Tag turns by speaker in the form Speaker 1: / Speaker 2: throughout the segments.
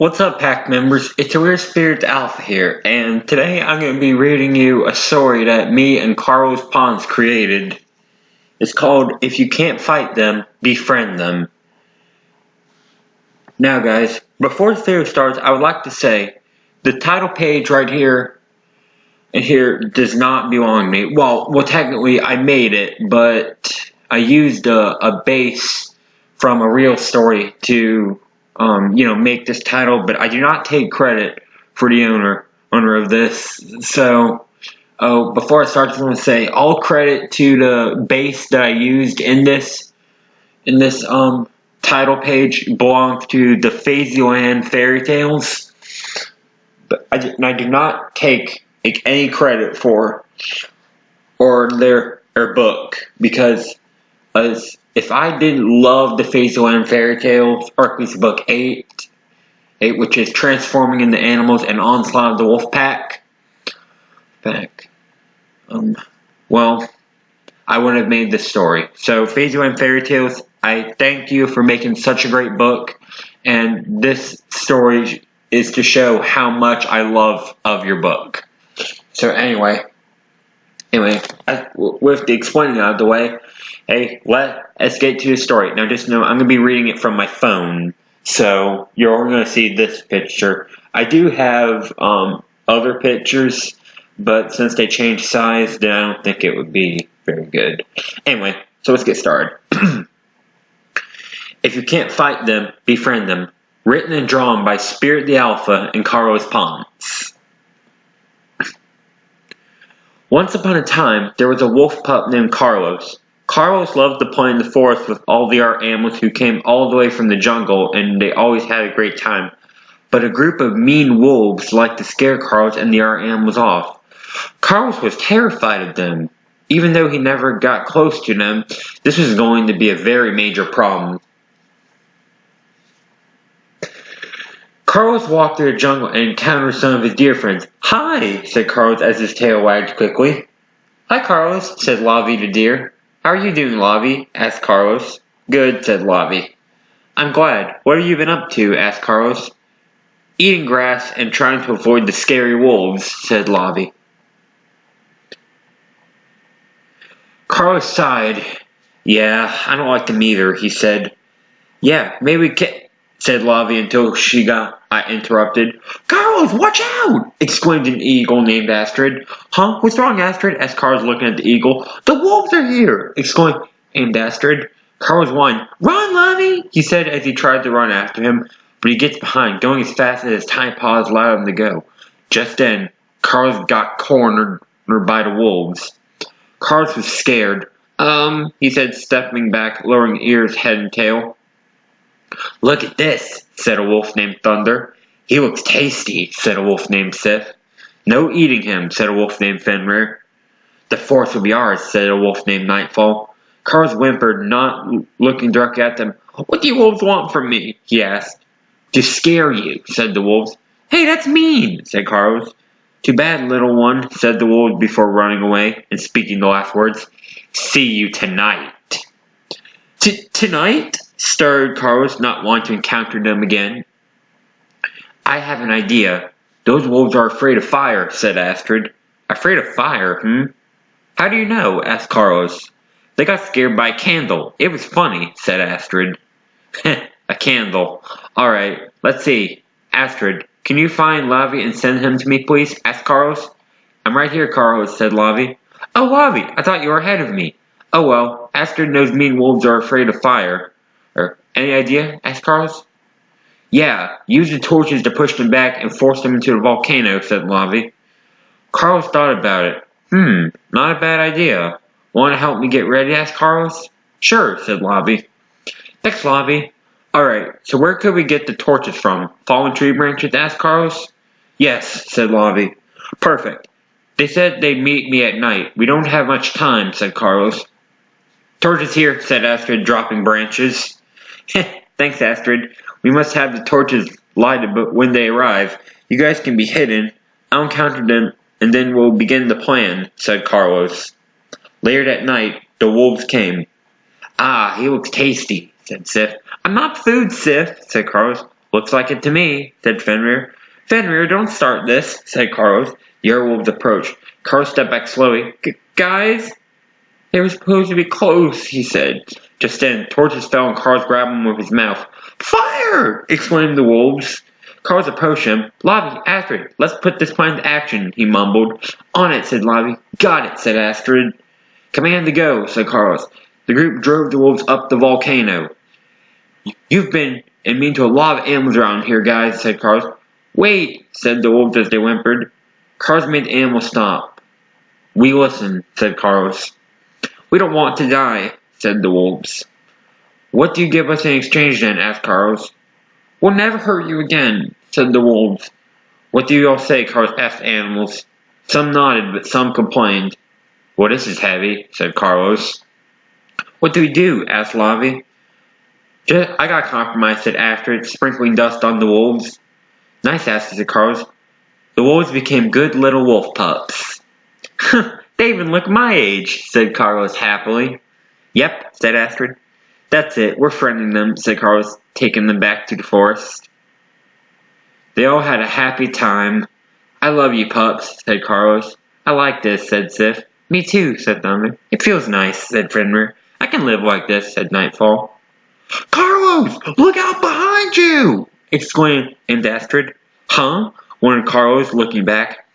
Speaker 1: What's up, pack members? It's Weird Spirits Alpha here, and today I'm going to be reading you a story that me and Carlos Ponce created. It's called If You Can't Fight Them, Befriend Them. Now guys, before the video starts, I would like to say the title page right here and here does not belong to me. Well, technically I made it, but I used a base from a real story to make this title, but I do not take credit for the owner of this. So, before I start, I just want to say all credit to the base that I used in this title page belongs to the Phaieland fairytales. But I do not take any credit for their book, because if I didn't love the Phaieland fairytales, or at least book 8, which is transforming into animals and onslaught of the wolf pack, well, I wouldn't have made this story. So, Phaieland fairytales, I thank you for making such a great book, and this story is to show how much I love of your book. So anyway, with the explaining out of the way, let's get to the story. Now just know I'm going to be reading it from my phone, so you're going to see this picture. I do have other pictures, but since they changed size, then I don't think it would be very good. Anyway, so let's get started. If you can't fight them, befriend them. Written and drawn by Spirit the Alpha and Carlos Ponce. Once upon a time, there was a wolf pup named Carlos. Carlos loved to play in the forest with all the art animals who came all the way from the jungle, and they always had a great time. But a group of mean wolves liked to scare Carlos and the art animals off. Carlos was terrified of them. Even though he never got close to them, this was going to be a very major problem. Carlos walked through the jungle and encountered some of his dear friends. "Hi," said Carlos as his tail wagged quickly. "Hi, Carlos," said Lavi the deer. "How are you doing, Lavi?" asked Carlos. "Good," said Lavi. "I'm glad. What have you been up to?" asked Carlos. "Eating grass and trying to avoid the scary wolves," said Lavi. Carlos sighed. "Yeah, I don't like them either," he said. "Yeah, maybe we can," said Lavi until she got interrupted. "Carlos, watch out!" exclaimed an eagle named Astrid. "Huh? What's wrong, Astrid?" asked Carlos, looking at the eagle. "The wolves are here!" exclaimed Astrid. Carlos whined. "Run, Lavi!" he said as he tried to run after him, but he gets behind, going as fast as his tiny paws allowed him to go. Just then, Carlos got cornered by the wolves. Carlos was scared. He said, stepping back, lowering ears, head, and tail. "Look at this," said a wolf named Thunder. "He looks tasty," said a wolf named Sif. "No eating him," said a wolf named Fenrir. "The forest will be ours," said a wolf named Nightfall. Carlos whimpered, not looking directly at them. "What do you wolves want from me?" he asked. "To scare you," said the wolves. "Hey, that's mean," said Carlos. "Too bad, little one," said the wolves before running away and speaking the last words. "See you tonight." Tonight? Stirred Carlos, not wanting to encounter them again. "I have an idea. Those wolves are afraid of fire," said Astrid. "Afraid of fire, How do you know?" asked Carlos. "They got scared by a candle. It was funny," said Astrid. "A candle. Alright, let's see. Astrid, can you find Lavi and send him to me, please?" asked Carlos. "I'm right here, Carlos," said Lavi. "Oh, Lavi, I thought you were ahead of me." "Oh well, Astrid knows mean wolves are afraid of fire." "Any idea?" asked Carlos. "Yeah, use the torches to push them back and force them into the volcano," said Lavi. Carlos thought about it. Not a bad idea. "Want to help me get ready?" asked Carlos. "Sure," said Lavi. "Thanks, Lavi." "Alright, so where could we get the torches from? Fallen tree branches?" asked Carlos. "Yes," said Lavi. "Perfect. They said they'd meet me at night. We don't have much time," said Carlos. "Torches here," said Astrid, dropping branches. "Thanks, Astrid. We must have the torches lighted, but when they arrive, you guys can be hidden. I'll encounter them, and then we'll begin the plan," said Carlos. Later that night, the wolves came. "Ah, he looks tasty," said Sif. "I'm not food, Sif," said Carlos. Looks like it to me, said Fenrir. Fenrir, don't start this, said Carlos. The other wolves approached. Carlos stepped back slowly. Guys? They were supposed to be close, he said. Just then, torches fell and Carlos grabbed them with his mouth. Fire! Exclaimed the wolves. Carlos approached him. Lobby, Astrid, let's put this plan into action, he mumbled. On it, said Lobby. Got it, said Astrid. Command to go, said Carlos. The group drove the wolves up the volcano. You've been and mean to a lot of animals around here, guys, said Carlos. Wait, said the wolves as they whimpered. Carlos made the animals stop. We listen, said Carlos. We don't want to die, said the wolves. What do you give us in exchange then, asked Carlos. We'll never hurt you again, said the wolves. What do you all say, Carlos asked the animals. Some nodded, but some complained. Well, this is heavy, said Carlos. What do we do, asked Lavi. I got compromised, said Astrid, sprinkling dust on the wolves. Nice, said Carlos. The wolves became good little wolf pups. They even look my age, said Carlos happily. Yep, said Astrid. That's it, we're friending them, said Carlos, taking them back to the forest. They all had a happy time. I love you, pups, said Carlos. I like this, said Sif. Me too, said Thunder. It feels nice, said Fenrir. I can live like this, said Nightfall. Carlos, look out behind you! Exclaimed Astrid. Huh? Wondered Carlos, looking back.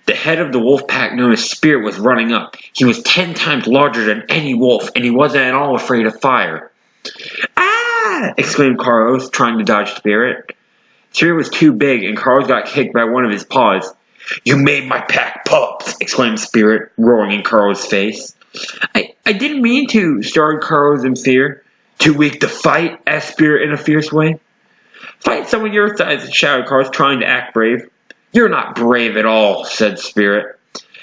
Speaker 1: The head of the wolf pack known as Spirit was running up. He was 10 times larger than any wolf, and he wasn't at all afraid of fire. Ah! Exclaimed Carlos, trying to dodge Spirit. Spirit was too big, and Carlos got kicked by one of his paws. You made my pack pups! Exclaimed Spirit, roaring in Carlos' face. I didn't mean to, started Carlos in fear. Too weak to fight? Asked Spirit in a fierce way. Fight someone your size, shouted Carlos, trying to act brave. You're not brave at all, said Spirit.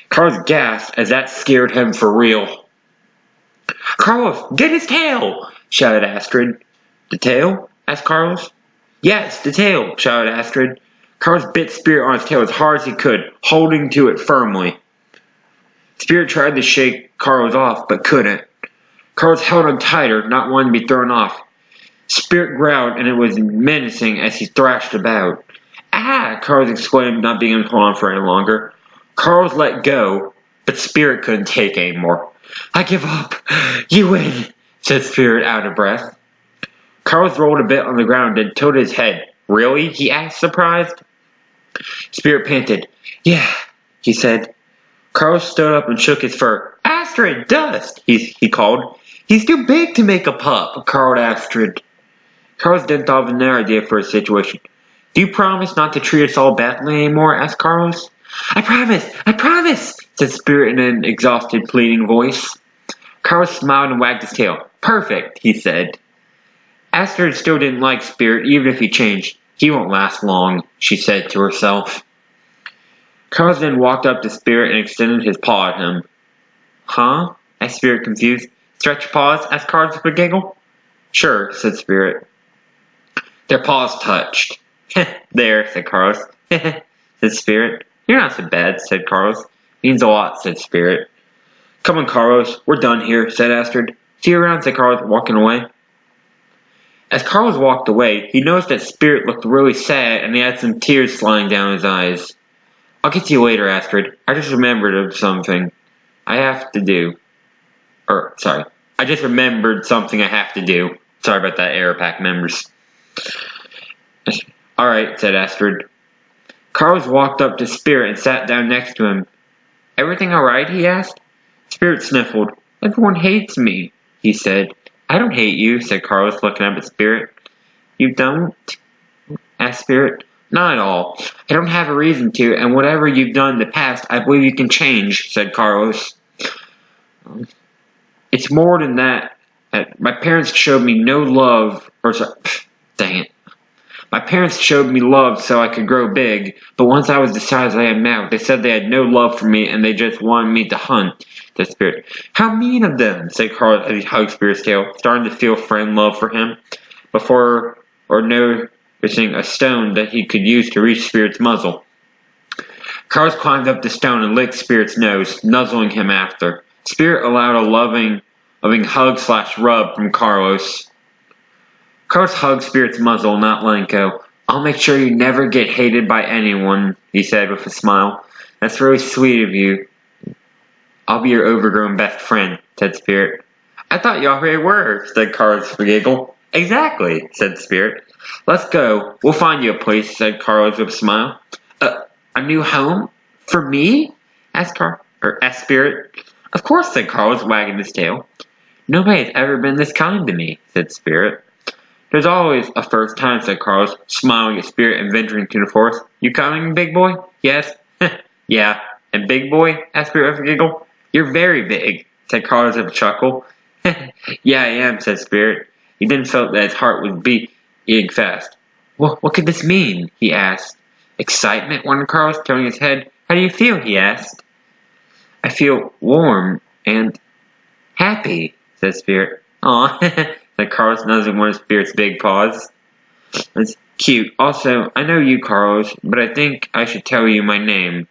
Speaker 1: Carlos gasped as that scared him for real. Carlos, get his tail! Shouted Astrid. The tail? Asked Carlos. Yes, the tail, shouted Astrid. Carlos bit Spirit on his tail as hard as he could, holding to it firmly. Spirit tried to shake Carlos off, but couldn't. Carlos held him tighter, not wanting to be thrown off. Spirit growled, and it was menacing as he thrashed about. Ah! Carlos exclaimed, not being able to hold on for any longer. Carlos let go, but Spirit couldn't take anymore. I give up. You win, said Spirit out of breath. Carlos rolled a bit on the ground and tilted his head. Really? He asked, surprised. Spirit panted. Yeah, he said. Carlos stood up and shook his fur. Astrid, dust, he called. He's too big to make a pup, called Astrid. Carlos then thought of another idea for a situation. Do you promise not to treat us all badly anymore? Asked Carlos. I promise, said Spirit in an exhausted, pleading voice. Carlos smiled and wagged his tail. Perfect, he said. Astrid still didn't like Spirit, even if he changed. He won't last long, she said to herself. Carlos then walked up to Spirit and extended his paw at him. Huh? Asked Spirit, confused. Stretch your paws? Asked Carlos with a giggle. Sure, said Spirit. Their paws touched. There, said Carlos. Said Spirit. You're not so bad, said Carlos. Means a lot, said Spirit. Come on, Carlos. We're done here, said Astrid. See you around, said Carlos, walking away. As Carlos walked away, he noticed that Spirit looked really sad and he had some tears sliding down his eyes. I'll get to you later, Astrid. I just remembered of something I have to do. I just remembered something I have to do. Sorry about that, Aeropack members. Alright, said Astrid. Carlos walked up to Spirit and sat down next to him. Everything alright? He asked. Spirit sniffled. Everyone hates me, he said. I don't hate you, said Carlos, looking up at Spirit. You don't? Asked Spirit. Not at all. I don't have a reason to, and whatever you've done in the past, I believe you can change, said Carlos. It's more than that. My parents showed me no love, dang it. My parents showed me love so I could grow big, but once I was the size I am now, they said they had no love for me and they just wanted me to hunt, said Spirit. How mean of them, said Carlos as he hugged Spirit's tail, starting to feel friend love for him, before noticing a stone that he could use to reach Spirit's muzzle. Carlos climbed up the stone and licked Spirit's nose, nuzzling him after. Spirit allowed a loving hug/rub from Carlos. Carlos hugged Spirit's muzzle, not letting go. I'll make sure you never get hated by anyone, he said with a smile. That's really sweet of you. I'll be your overgrown best friend, said Spirit. I thought you already were, said Carlos with a giggle. Exactly, said Spirit. Let's go. We'll find you a place, said Carlos with a smile. A new home? For me? Asked Spirit. Of course, said Carlos, wagging his tail. Nobody has ever been this kind to me, said Spirit. There's always a first time, said Carlos, smiling at Spirit and venturing to the forest. You coming, big boy? Yes. Yeah. And big boy? Asked Spirit with a giggle. You're very big, said Carlos with a chuckle. Yeah, I am, said Spirit. He then felt that his heart was beating fast. What could this mean? He asked. Excitement, wondered Carlos, turning his head. How do you feel? He asked. I feel warm and happy, said Spirit. Aw, said Carlos, nuzzling one of Spirit's big paws. That's cute. Also, I know you, Carlos, but I think I should tell you my name.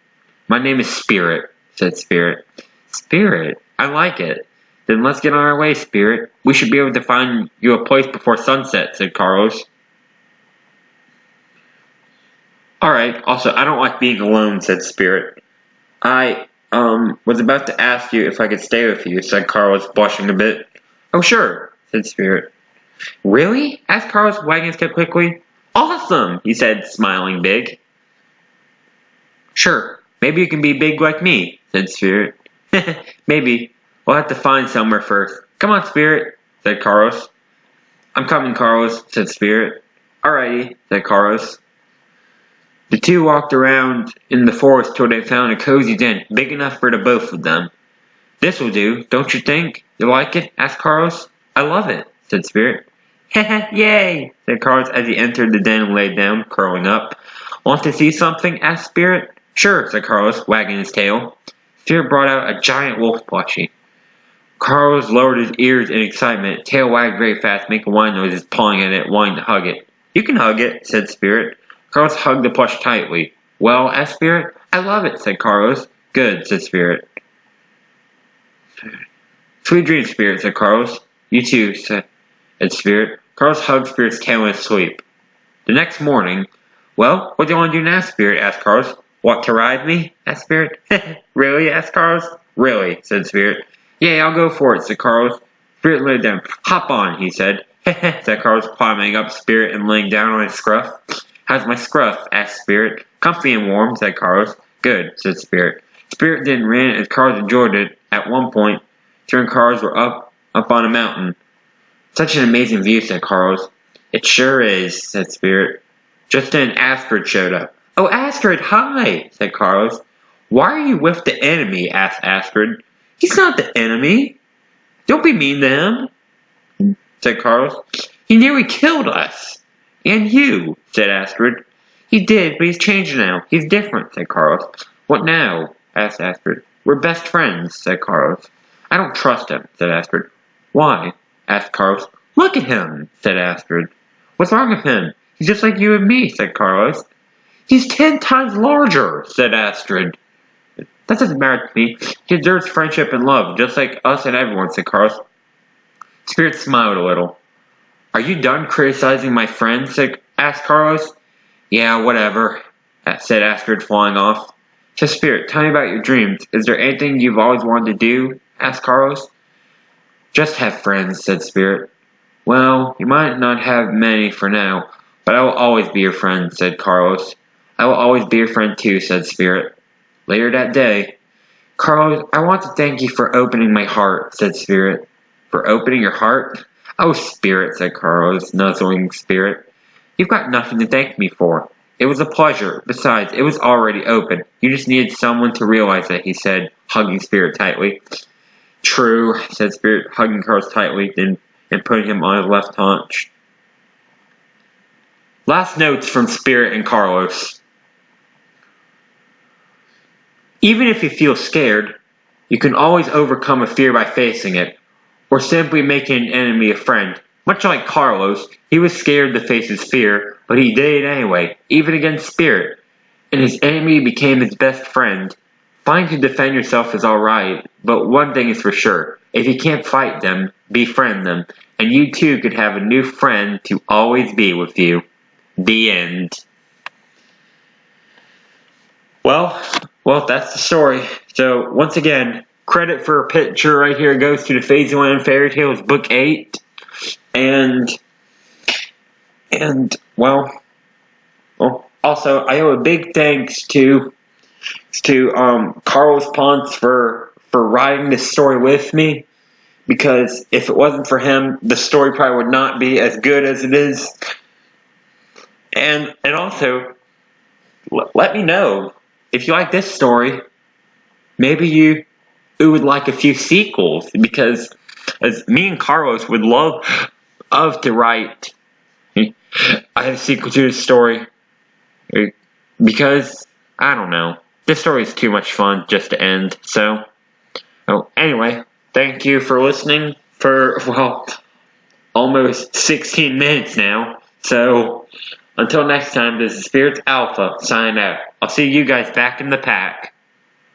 Speaker 1: My name is Spirit, said Spirit. Spirit? I like it. Then let's get on our way, Spirit. We should be able to find you a place before sunset, said Carlos. Alright, also, I don't like being alone, said Spirit. I, was about to ask you if I could stay with you, said Carlos, blushing a bit. Oh, sure, said Spirit. Really? Asked Carlos, wagging his head quickly. Awesome, he said, smiling big. Sure, maybe you can be big like me, said Spirit. Maybe. We'll have to find somewhere first. Come on, Spirit, said Carlos. I'm coming, Carlos, said Spirit. Alrighty, said Carlos. The two walked around in the forest till they found a cozy den, big enough for the both of them. This will do, don't you think? You like it? Asked Carlos. I love it, said Spirit. Yay, said Carlos as he entered the den and laid down, curling up. Want to see something? Asked Spirit. Sure, said Carlos, wagging his tail. Spirit brought out a giant wolf plushie. Carlos lowered his ears in excitement, tail wagged very fast, making whine noises, pawing at it, wanting to hug it. You can hug it, said Spirit. Carlos hugged the plush tightly. Well, asked Spirit. I love it, said Carlos. Good, said Spirit. Sweet dreams, Spirit, said Carlos. You too, said Spirit. Carlos hugged Spirit's tail in his sleep. The next morning, well, what do you want to do now, Spirit? Asked Carlos. Want to ride me? Asked Spirit. Really? Asked Carlos. Really, said Spirit. Yeah, I'll go for it, said Carlos. Spirit laid down. Hop on, he said. Said Carlos, climbing up Spirit and laying down on his scruff. How's my scruff? Asked Spirit. Comfy and warm, said Carlos. Good, said Spirit. Spirit then ran as Carlos enjoyed it. At one point, two and Carlos were up on a mountain. Such an amazing view, said Carlos. It sure is, said Spirit. Just then Astrid showed up. Oh, Astrid, hi, said Carlos. Why are you with the enemy? Asked Astrid. He's not the enemy. Don't be mean to him, said Carlos. He nearly killed us. And you, said Astrid. He did, but he's changed now. He's different, said Carlos. What now? Asked Astrid. We're best friends, said Carlos. I don't trust him, said Astrid. Why? Asked Carlos. Look at him, said Astrid. What's wrong with him? He's just like you and me, said Carlos. He's 10 times larger, said Astrid. That doesn't matter to me. He deserves friendship and love, just like us and everyone, said Carlos. Spirit smiled a little. Are you done criticizing my friends? Asked Carlos. Yeah, whatever, said Astrid, flying off. So, Spirit, tell me about your dreams. Is there anything you've always wanted to do? Asked Carlos. Just have friends, said Spirit. Well, you might not have many for now, but I will always be your friend, said Carlos. I will always be your friend too, said Spirit. Later that day, Carlos, I want to thank you for opening my heart, said Spirit. For opening your heart? Oh, Spirit, said Carlos, nuzzling Spirit. You've got nothing to thank me for. It was a pleasure. Besides, it was already open. You just needed someone to realize it, he said, hugging Spirit tightly. True, said Spirit, hugging Carlos tightly and putting him on his left haunch. Last notes from Spirit and Carlos. Even if you feel scared, you can always overcome a fear by facing it, or simply making an enemy a friend. Much like Carlos, he was scared to face his fear, but he did it anyway, even against Spirit, and his enemy became his best friend. Fighting to defend yourself is alright, but one thing is for sure, if you can't fight them, befriend them, and you too could have a new friend to always be with you. The end. Well, that's the story. So, once again, credit for a picture right here goes to the Phaieland Fairy Tales Book 8. And also, I owe a big thanks to Carlos Ponce for writing this story with me, because if it wasn't for him, the story probably would not be as good as it is. And also, let me know if you like this story. Maybe you would like a few sequels, because as me and Carlos would love to write a sequel to this story, because I don't know, this story is too much fun just to end. So, anyway, thank you for listening for, almost 16 minutes now. So, until next time, this is Spirits Alpha signing out. I'll see you guys back in the pack.